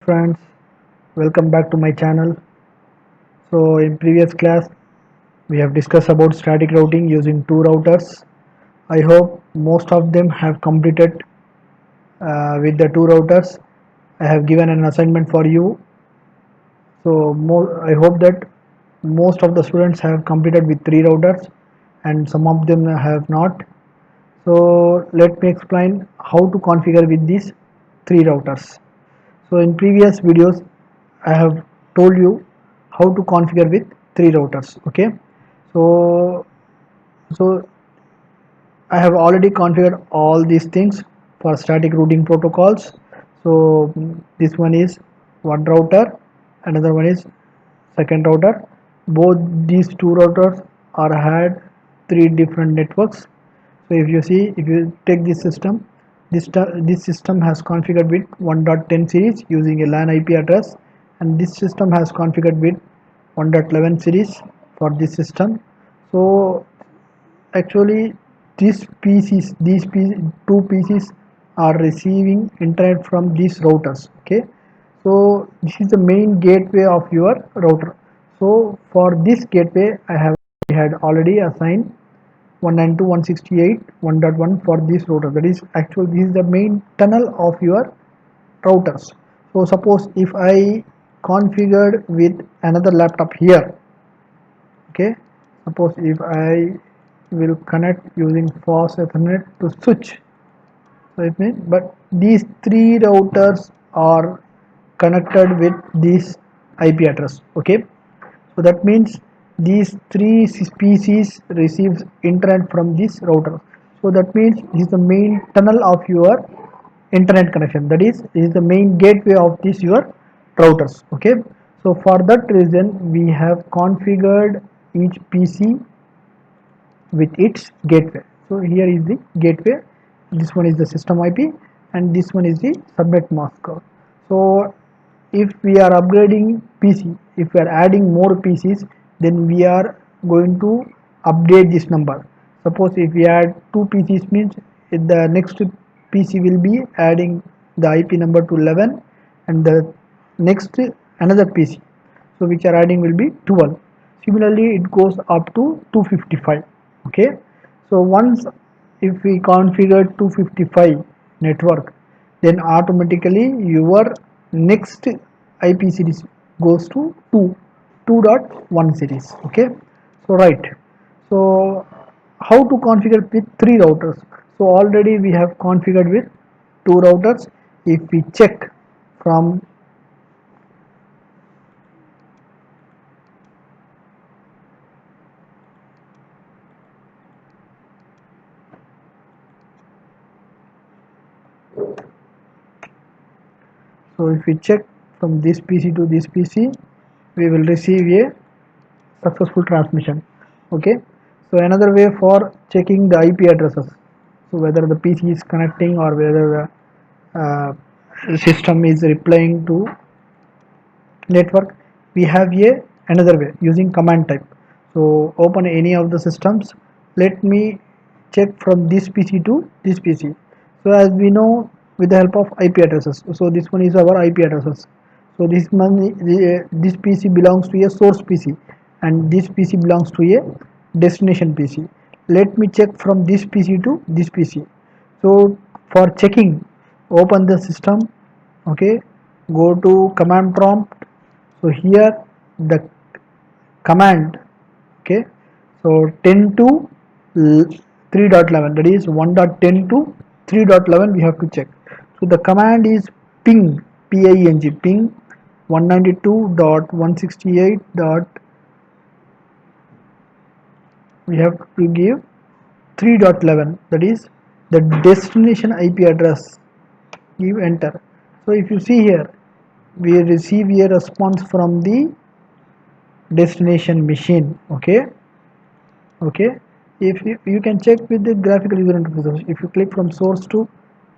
friends, welcome back to my channel. So in previous class we have discussed about static routing using two routers. I hope most of them have completed with the two routers. I have given an assignment for you. So I hope that most of the students have completed with three routers and some of them have not. So let me explain how to configure with these three routers. So in previous videos I have told you how to configure with three routers. Okay, so so I have already configured all these things for static routing protocols. So this one is one router, another one is second router. Both these two routers are had three different networks. So if you see, if you take this system, this system has configured with 1.10 series using a LAN IP address, and this system has configured with 1.11 series for this system. So actually two PCs are receiving internet from these routers. Okay, so this is the main gateway of your router. So for this gateway I had already assigned 192.168.1.1 for this router. That is actually this is the main tunnel of your routers. So suppose if I configured with another laptop here. Okay, suppose if I will connect using fast Ethernet to switch. So it means, but these three routers are connected with this IP address. Okay, so that means these three species receives internet from this router. So that means this is the main tunnel of your internet connection. That is, this is the main gateway of this your routers. Okay, so for that reason we have configured each PC with its gateway. So here is the gateway, this one is the system IP, and this one is the subnet mask. So if we are upgrading PC, if we are adding more PCs, then we are going to update this number. Suppose if we add two PCs means the next PC will be adding the IP number to 11, and the next another PC, so which are adding will be 12. Similarly it goes up to 255. Okay, so once if we configure 255 network, then automatically your next IP series goes to 2.1 series. Okay, so right, so how to configure with three routers? So already we have configured with two routers. If we check from, so if we check from this PC to this PC, we will receive a successful transmission. Okay, so another way for checking the IP addresses, so whether the PC is connecting or whether the system is replying to network, we have a another way using command type. So open any of the systems, let me check from this PC to this PC. So as we know, with the help of IP addresses, so this one is our IP addresses. So this PC belongs to a source PC, and this PC belongs to a destination PC. Let me check from this PC to this PC. So for checking, open the system. Okay, go to command prompt. So here the command, okay, so 10 to 3.11, that is 1.10 to 3.11 we have to check. So the command is ping, ping 192.168. We have to give 3.11, that is the destination IP address. Give enter. So if you see here, we receive a response from the destination machine. Okay, okay, if you can check with the graphical user interface. If you click from source to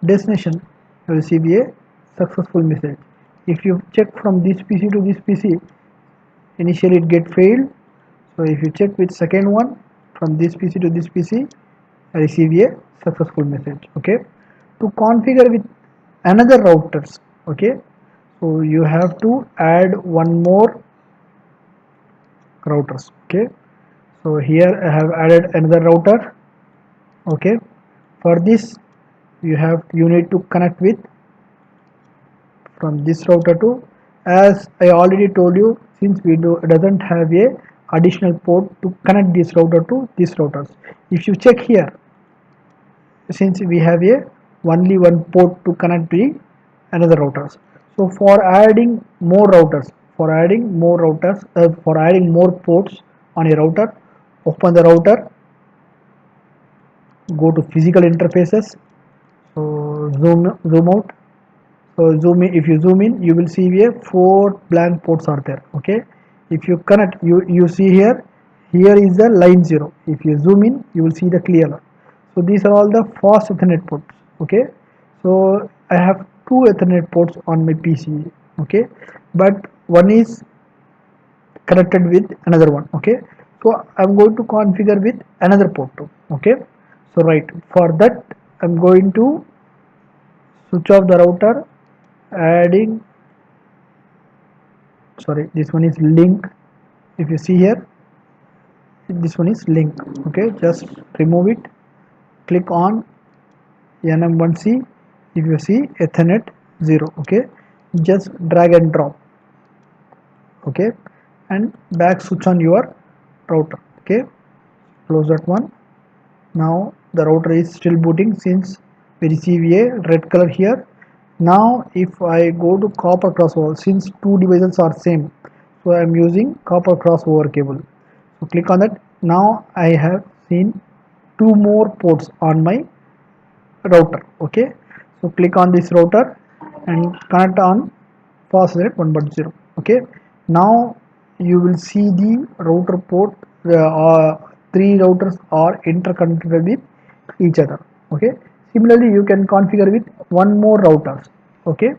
destination, you will receive a successful message. If you check from this PC to this PC, initially it get failed. So if you check with second one, from this PC to this PC, I receive a successful message. Okay, to configure with another routers. Okay, So you have to add one more routers. Okay, so here I have added another router. Okay, for this you need to connect with from this router to, as I already told you, since we doesn't have a additional port to connect this router to these routers. If you check here, since we have a only one port to connect the another routers, so for adding more ports on a router, open the router, go to physical interfaces, so zoom out. So zoom in, if you zoom in, you will see here four blank ports are there. Okay, if you connect, you see here, here is the line 0. If you zoom in, you will see the clear line. So these are all the fast Ethernet ports. Okay, so I have two Ethernet ports on my PC. Okay, but one is connected with another one. Okay, so I'm going to configure with another port too. Okay, so right, for that I'm going to switch off the router, adding, sorry, this one is link. If you see here, this one is link. Okay, just remove it, click on nm1c. If you see ethernet 0, okay, just drag and drop. Okay, and back switch on your router. Okay, close that one. Now the router is still booting since we receive a red color here. Now if I go to copper crossover, since two devices are same, so I am using copper crossover cable. So click on that. Now I have seen two more ports on my router. Okay, so click on this router and connect on fastnet 1.0. Okay, now you will see the router port, three routers are interconnected with each other. Okay, similarly you can configure with one more routers. Okay,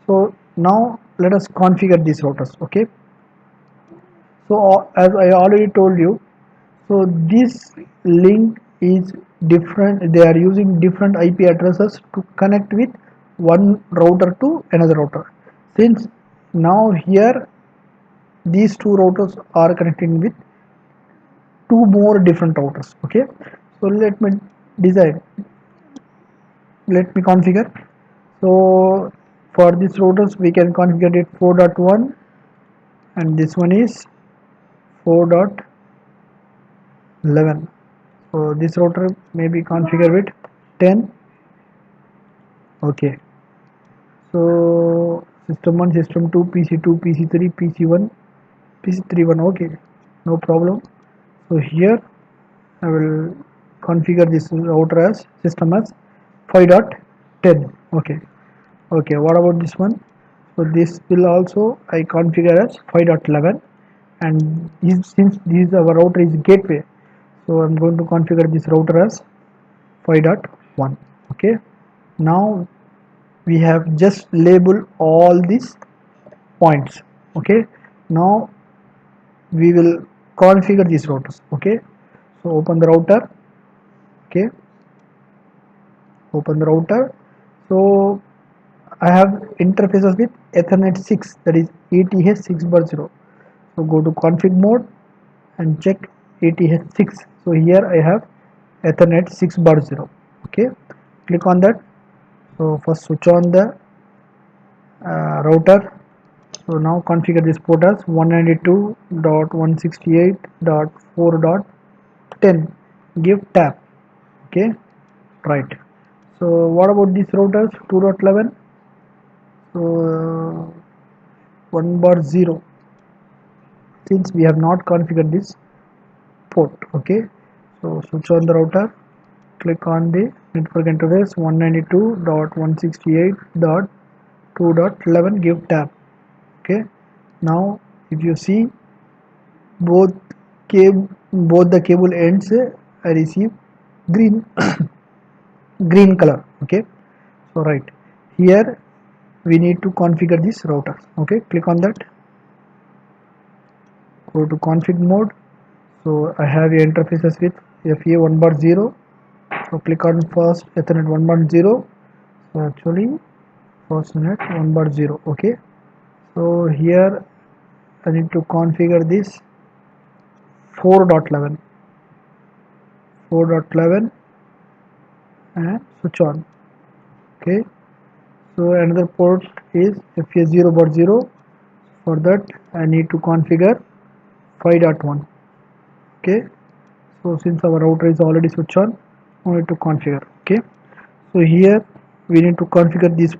so now let us configure these routers. Okay, so as I already told you, so this link is different. They are using different IP addresses to connect with one router to another router. Since now here these two routers are connecting with two more different routers. Okay, so let me design. Let me configure. So for these routers we can configure it 4.1, and this one is 4.11. So this router may be configured with 10. Okay, so system 1, system 2, PC2, PC3, PC1, PC3 one. Okay, no problem. So here I will configure this router as system as 5.10. Okay, okay, what about this one? So this will also I configure as 5.11, and since this our router is gateway, so I'm going to configure this router as 5.1. Okay, now we have just labeled all these points. Okay, now we will configure these routers. Okay, so open the router. Okay, open the router. So I have interfaces with Ethernet 6, that is ETH 6/0. So go to config mode and check ETH 6. So here I have Ethernet 6/0. Okay, click on that. So first switch on the router. So now configure this port as 192.168.4.10. Give tab. Okay, right. So what about these routers 2.11? So 1/0, since we have not configured this port. Okay, so switch on the router, click on the network interface 192.168.2.11, give tab. Okay, now if you see both both the cable ends, I receive green green color. Okay, so right here we need to configure this router. Okay, click on that, go to config mode. So I have your interfaces with FA 1/0. So click on first Ethernet 1/0. So actually first net 1/0. Okay, So here I need to configure this 4.11 and switch on. Okay, so another port is FS0.0. For that I need to configure 5.1. Okay, so since our router is already switched on, we need to configure. Okay, so here we need to configure these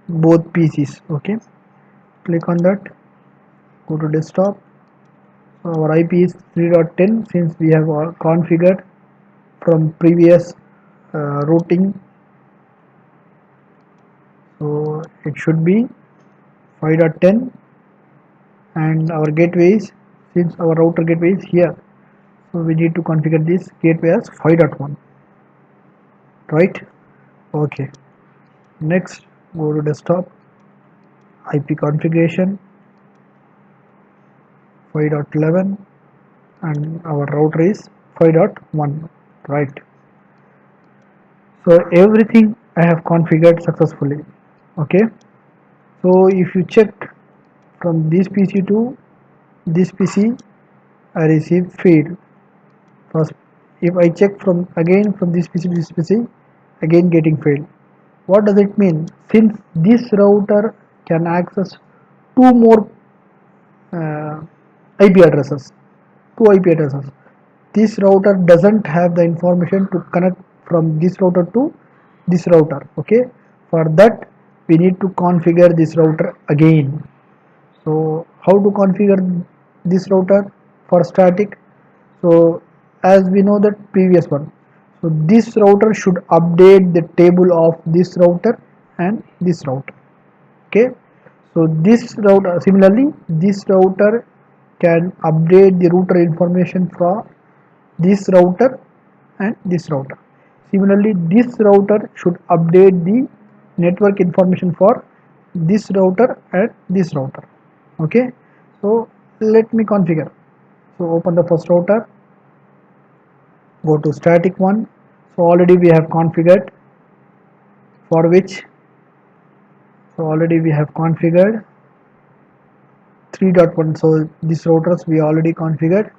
both PCs. Okay, click on that, go to desktop. So our IP is 3.10 since we have configured from previous routing, so it should be 5.10, and our gateway is, since our router gateway is here, so we need to configure this gateway as 5.1, right? Okay, next go to desktop, IP configuration 5.11, and our router is 5.1, right? So everything I have configured successfully. Okay, so if you check from this PC to this PC, I receive feed first. If I check from again from this PC to this PC, again getting failed. What does it mean? Since this router can access two more uh, IP addresses, two IP addresses, this router doesn't have the information to connect from this router to this router. Okay, for that we need to configure this router again. So how to configure this router for static? So as we know that previous one, so this router should update the table of this router and this router. Okay, so this router, similarly this router can update the router information for this router and this router. Similarly this router should update the network information for this router and this router. Okay, so let me configure. So open the first router, go to static one. So already we have configured, for which, so already we have configured 3.1. so these routers we already configured,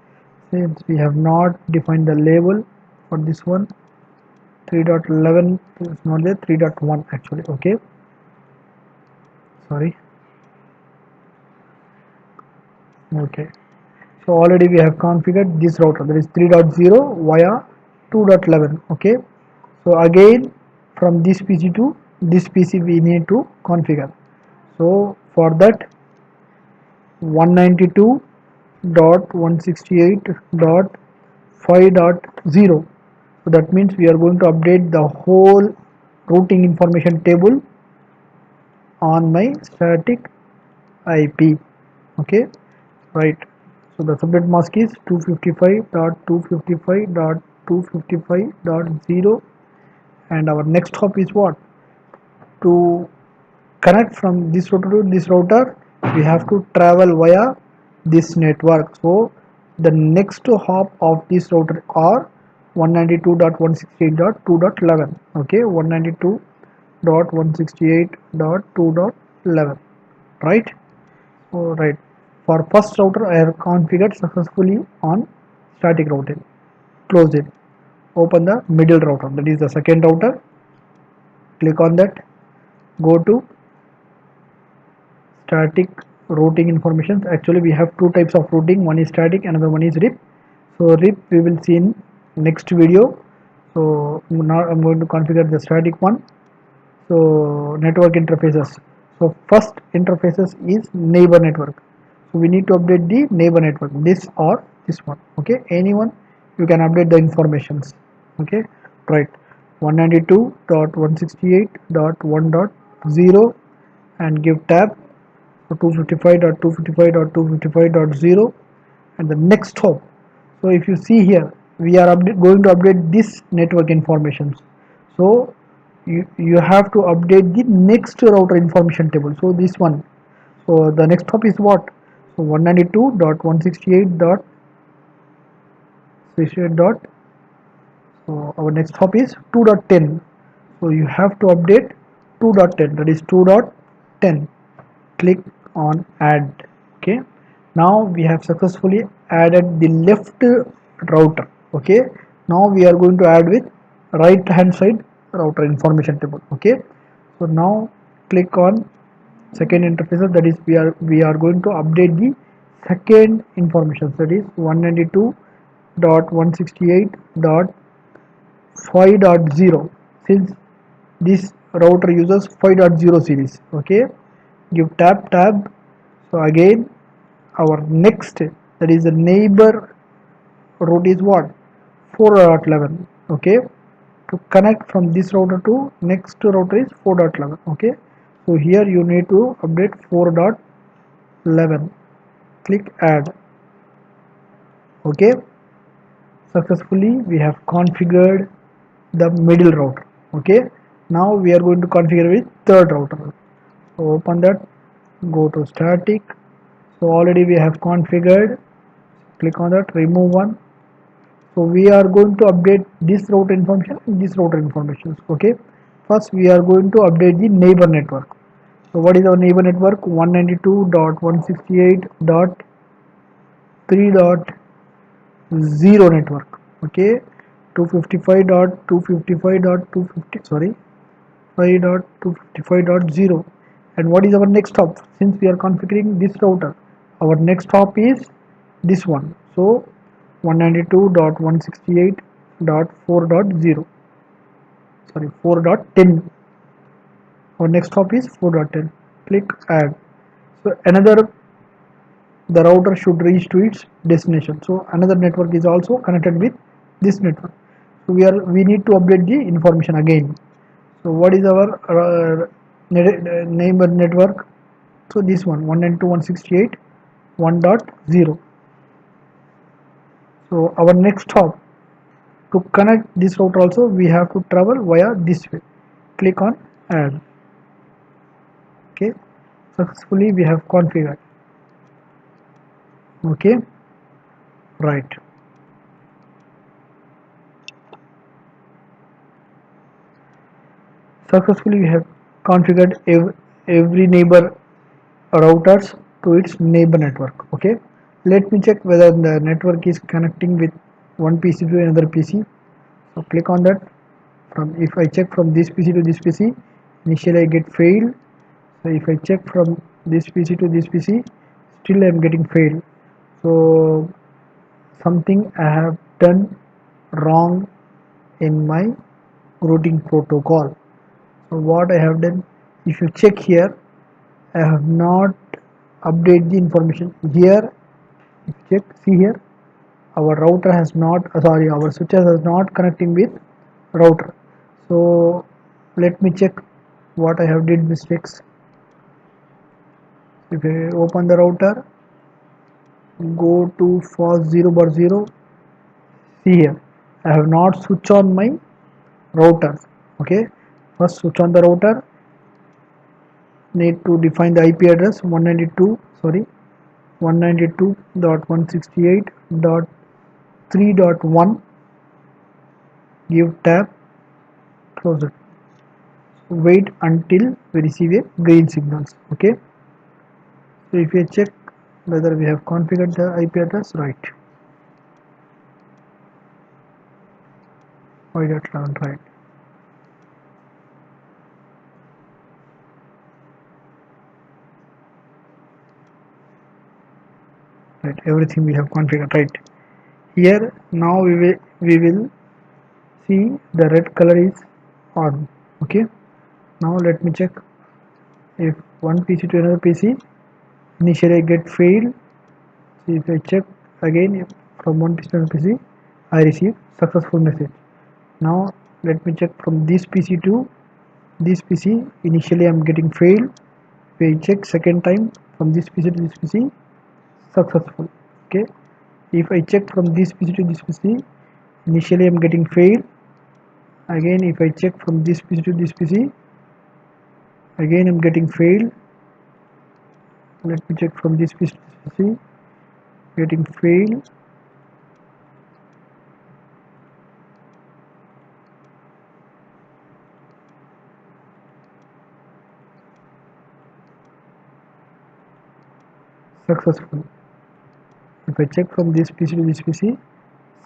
since we have not defined the label for this one. 3.11 is not there, 3.1 actually. Okay, sorry. Okay, so already we have configured this router, that is 3.0 via 2.11. Okay, so again from this PC to this PC we need to configure. So for that 192.168.5.0, so that means we are going to update the whole routing information table on my static IP. Okay, right. So the subnet mask is 255.255.255.0, and our next hop is what? To connect from this router to this router, we have to travel via this network. So the next hop of this router are 192.168.2.11. Okay, 192.168.2.11, right? Oh, right. For first router I have configured successfully on static routing. Close it. Open the middle router, that is the second router. Click on that. Go to static routing information. Actually we have two types of routing, one is static, another one is RIP. So RIP we will see in next video. So now I'm going to configure the static one. So network interfaces, so first interfaces is neighbor network, so we need to update the neighbor network, this or this one. Okay, anyone you can update the informations. Okay, right. 192.168.1.0 and give tab. So 255.255.255.0 and the next hop. So if you see here, we are going to update this network information. So you have to update the next router information table. So this one. So the next hop is what? So 192.168.68 dot. So our next hop is 2.10. So you have to update 2.10. That is 2.10. click on add. Okay, now we have successfully added the left router. Okay, now we are going to add with right hand side router information table. Okay, so now click on second interface, that is we are going to update the second information, that is 192.168.5.0, since this router uses 5.0 series. Okay, give tab. So again our next, that is the neighbor route is what, 4.11. Okay, to connect from this router to next router is 4.11. Okay, so here you need to update 4.11. Click add. Okay, successfully we have configured the middle router. Okay, now we are going to configure with third router. So open that, go to static. So already we have configured, click on that, remove one. So we are going to update this router information and this router information. Okay, first we are going to update the neighbor network. So what is our neighbor network? 192.168.3.0 network. Okay, 255.255.250, sorry, 5.255.0. And what is our next hop? Since we are configuring this router, our next hop is this one. So 192.168.4.0, sorry, 4.10. Our next hop is 4.10. Click add. So another, the router should reach to its destination. So another network is also connected with this network. So we need to update the information again. So what is our neighbor network? So this one, 192.168.1.0. So our next hop, to connect this router also we have to travel via this way. Click on add. Okay, successfully we have configured. Okay, right. Successfully we have configured every neighbor routers to its neighbor network. Okay, let me check whether the network is connecting with one PC to another PC. So click on that. From, if I check from this PC to this PC, initially I get failed. So if I check from this PC to this PC, still I am getting failed. So something I have done wrong in my routing protocol. So what I have done, if you check here, I have not update the information here. If you check, see here, our router has not, sorry, our switches is not connecting with router. So let me check what I have did mistakes. If I open the router, go to fast 0 bar 0, see here, I have not switched on my router. Okay, first switch on the router, need to define the IP address 192, sorry, 192.168.3.1, give tab, close it. Wait until we receive a green signals. Okay, so if you check whether we have configured the IP address right, 5.11, right. Right, everything we have configured right. Here now we will see the red color is on. Okay, now let me check. If one PC to another PC, initially I get failed. So if I check again, if from one PC to another PC, I receive successful message. Now let me check from this PC to this PC, initially I am getting failed. If I check second time from this PC to this PC, successful. Okay, if I check from this PC to this PC, initially I am getting failed. Again if I check from this PC to this PC, again I am getting failed. Let me check from this PC to this PC, getting failed. successful. If I check from this PC to this PC,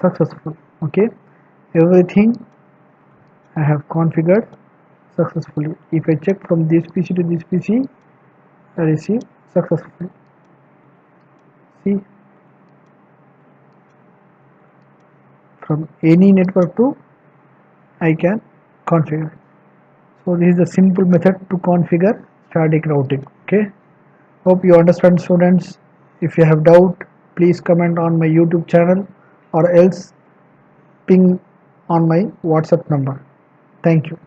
successful. Okay, everything I have configured successfully. If I check from this PC to this PC, I receive successfully. See, from any network to I can configure. So this is the simple method to configure static routing. Okay, hope you understand, students. If you have doubt, please comment on my YouTube channel or else ping on my WhatsApp number. Thank you.